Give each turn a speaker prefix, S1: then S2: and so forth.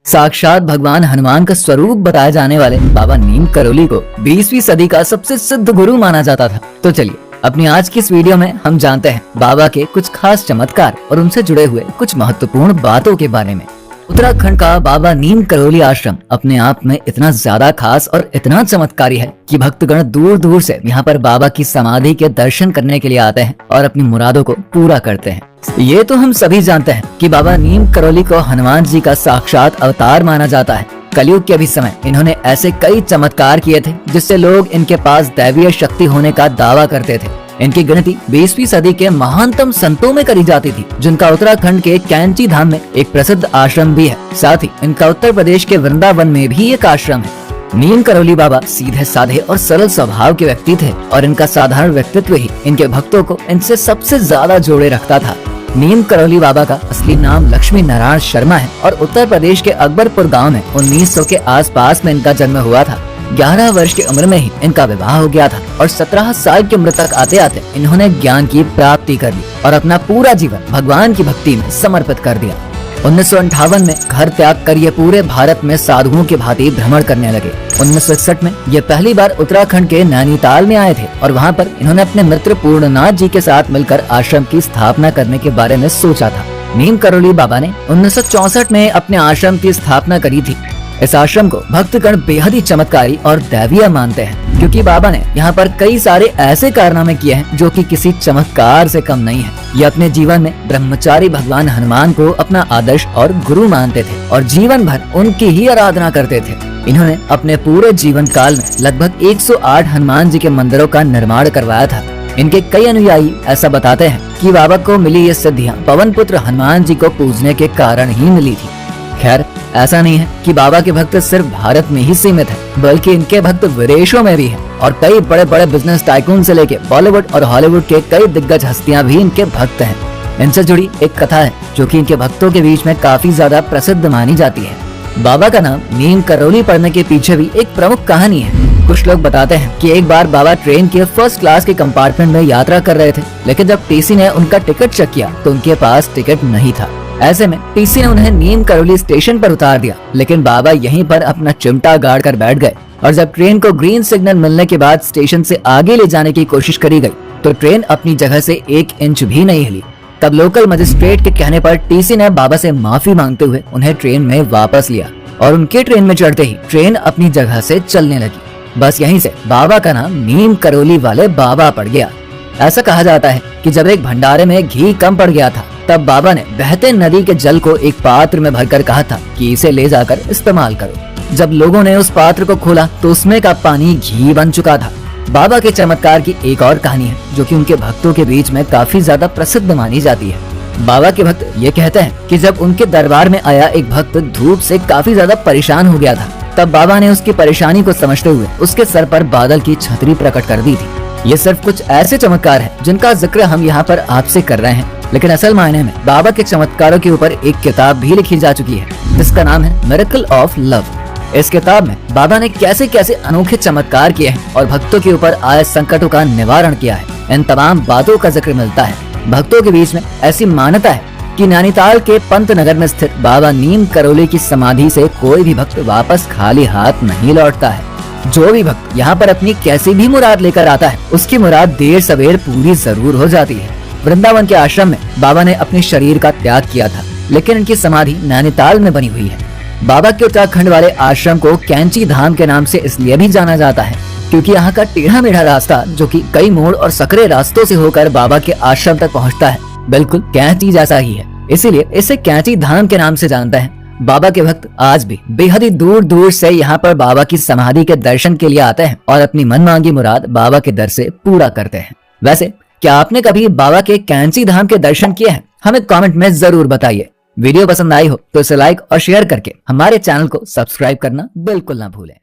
S1: साक्षात भगवान हनुमान का स्वरूप बताए जाने वाले बाबा नीम करोली को 20वीं सदी का सबसे सिद्ध गुरु माना जाता था। तो चलिए अपनी आज की इस वीडियो में हम जानते हैं बाबा के कुछ खास चमत्कार और उनसे जुड़े हुए कुछ महत्वपूर्ण बातों के बारे में। उत्तराखंड का बाबा नीम करोली आश्रम अपने आप में इतना ज्यादा खास और इतना चमत्कारी है कि भक्तगण दूर दूर से यहाँ पर बाबा की समाधि के दर्शन करने के लिए आते हैं और अपनी मुरादों को पूरा करते हैं। ये तो हम सभी जानते हैं कि बाबा नीम करोली को हनुमान जी का साक्षात अवतार माना जाता है। कलयुग के भी समय इन्होंने ऐसे कई चमत्कार किए थे जिससे लोग इनके पास दैवीय शक्ति होने का दावा करते थे। इनकी गिनती 20वीं सदी के महानतम संतों में करी जाती थी, जिनका उत्तराखंड के कैंची धाम में एक प्रसिद्ध आश्रम भी है। साथ ही इनका उत्तर प्रदेश के वृंदावन में भी एक आश्रम है। नीम करोली बाबा सीधे साधे और सरल स्वभाव के व्यक्ति थे और इनका साधारण व्यक्तित्व ही इनके भक्तों को इनसे सबसे ज्यादा जोड़े रखता था। नीम करोली बाबा का असली नाम लक्ष्मी नारायण शर्मा है और उत्तर प्रदेश के अकबरपुर गांव में 1900 के आसपास में इनका जन्म हुआ था। 11 वर्ष की उम्र में ही इनका विवाह हो गया था और 17 साल की उम्र तक आते आते इन्होंने ज्ञान की प्राप्ति कर ली और अपना पूरा जीवन भगवान की भक्ति में समर्पित कर दिया। 1958 में घर त्याग कर ये पूरे भारत में साधुओं की भांति भ्रमण करने लगे। 1961 में ये पहली बार उत्तराखंड के नैनीताल में आए थे और वहाँ पर इन्होंने अपने मित्र पूर्णनाथ जी के साथ मिलकर आश्रम की स्थापना करने के बारे में सोचा था। नीम करोली बाबा ने 1964 में अपने आश्रम की स्थापना करी थी। इस आश्रम को भक्तगण बेहद ही चमत्कारी और दैवीय मानते हैं, क्योंकि बाबा ने यहाँ पर कई सारे ऐसे कारनामे किए हैं जो कि किसी चमत्कार से कम नहीं है। ये अपने जीवन में ब्रह्मचारी भगवान हनुमान को अपना आदर्श और गुरु मानते थे और जीवन भर उनकी ही आराधना करते थे। इन्होंने अपने पूरे जीवन काल में लगभग 108 हनुमान जी के मंदिरों का निर्माण करवाया था। इनके कई अनुयायी ऐसा बताते हैं कि बाबा को मिली ये सिद्धियां पवन पुत्र हनुमान जी को पूजने के कारण ही मिली थी। खैर, ऐसा नहीं है कि बाबा के भक्त सिर्फ भारत में ही सीमित है, बल्कि इनके भक्त विदेशों में भी हैं और कई बड़े बड़े बिजनेस टाइकून से लेके बॉलीवुड और हॉलीवुड के कई दिग्गज हस्तियां भी इनके भक्त हैं। इनसे जुड़ी एक कथा है जो कि इनके भक्तों के बीच में काफी ज्यादा प्रसिद्ध मानी जाती है। बाबा का नाम नीम करोली पड़ने के पीछे भी एक प्रमुख कहानी है। कुछ लोग बताते हैं कि एक बार बाबा ट्रेन के फर्स्ट क्लास के कंपार्टमेंट में यात्रा कर रहे थे, लेकिन जब टीसी ने उनका टिकट चेक किया तो उनके पास टिकट नहीं था। ऐसे में टीसी ने उन्हें नीम करोली स्टेशन पर उतार दिया, लेकिन बाबा यहीं पर अपना चिमटा गाड़ कर बैठ गए और जब ट्रेन को ग्रीन सिग्नल मिलने के बाद स्टेशन से आगे ले जाने की कोशिश करी गई तो ट्रेन अपनी जगह से 1 इंच भी नहीं हिली। तब लोकल मजिस्ट्रेट के कहने पर टीसी ने बाबा से माफी मांगते हुए उन्हें ट्रेन में वापस लिया और उनके ट्रेन में चढ़ते ही ट्रेन अपनी जगह से चलने लगी। बस यहीं से बाबा का नाम नीम करोली वाले बाबा पड़ गया। ऐसा कहा जाता है कि जब एक भंडारे में घी कम पड़ गया था तब बाबा ने बहते नदी के जल को एक पात्र में भरकर कहा था कि इसे ले जाकर इस्तेमाल करो। जब लोगों ने उस पात्र को खोला तो उसमें का पानी घी बन चुका था। बाबा के चमत्कार की एक और कहानी है जो कि उनके भक्तों के बीच में काफी ज्यादा प्रसिद्ध मानी जाती है। बाबा के भक्त ये कहते हैं कि जब उनके दरबार में आया एक भक्त धूप से काफी ज्यादा परेशान हो गया था, तब बाबा ने उसकी परेशानी को समझते हुए उसके सर पर बादल की छतरी प्रकट कर दी थी। ये सिर्फ कुछ ऐसे चमत्कार हैं जिनका जिक्र हम यहाँ पर आपसे कर रहे हैं, लेकिन असल मायने में बाबा के चमत्कारों के ऊपर एक किताब भी लिखी जा चुकी है जिसका नाम है मिरेकल ऑफ लव। इस किताब में बाबा ने कैसे कैसे अनोखे चमत्कार किए हैं और भक्तों के ऊपर आए संकटों का निवारण किया है, इन तमाम बातों का जिक्र मिलता है। भक्तों के बीच में ऐसी मान्यता है कि नैनीताल के पंतनगर में स्थित बाबा नीम करोली की समाधि से कोई भी भक्त वापस खाली हाथ नहीं लौटता है। जो भी भक्त यहाँ पर अपनी कैसी भी मुराद लेकर आता है उसकी मुराद देर सवेर पूरी जरूर हो जाती है। वृंदावन के आश्रम में बाबा ने अपने शरीर का त्याग किया था, लेकिन इनकी समाधि नैनीताल में बनी हुई है। बाबा के उत्तराखंड वाले आश्रम को कैंची धाम के नाम से इसलिए भी जाना जाता है क्योंकि यहाँ का टेढ़ा मेढ़ा रास्ता, जो कि कई मोड़ और सकरे रास्तों से होकर बाबा के आश्रम तक पहुँचता है, बिल्कुल कैंची जैसा ही है। इसीलिए इसे कैंची धाम के नाम से जानते हैं। बाबा के भक्त आज भी बेहद ही दूर दूर से यहाँ पर बाबा की समाधि के दर्शन के लिए आते हैं और अपनी मनमांगी मुराद बाबा के दर से पूरा करते हैं। वैसे क्या आपने कभी बाबा के कैंची धाम के दर्शन किए हैं? हमें कमेंट में जरूर बताइए। वीडियो पसंद आई हो तो इसे लाइक और शेयर करके हमारे चैनल को सब्सक्राइब करना बिल्कुल ना भूलें।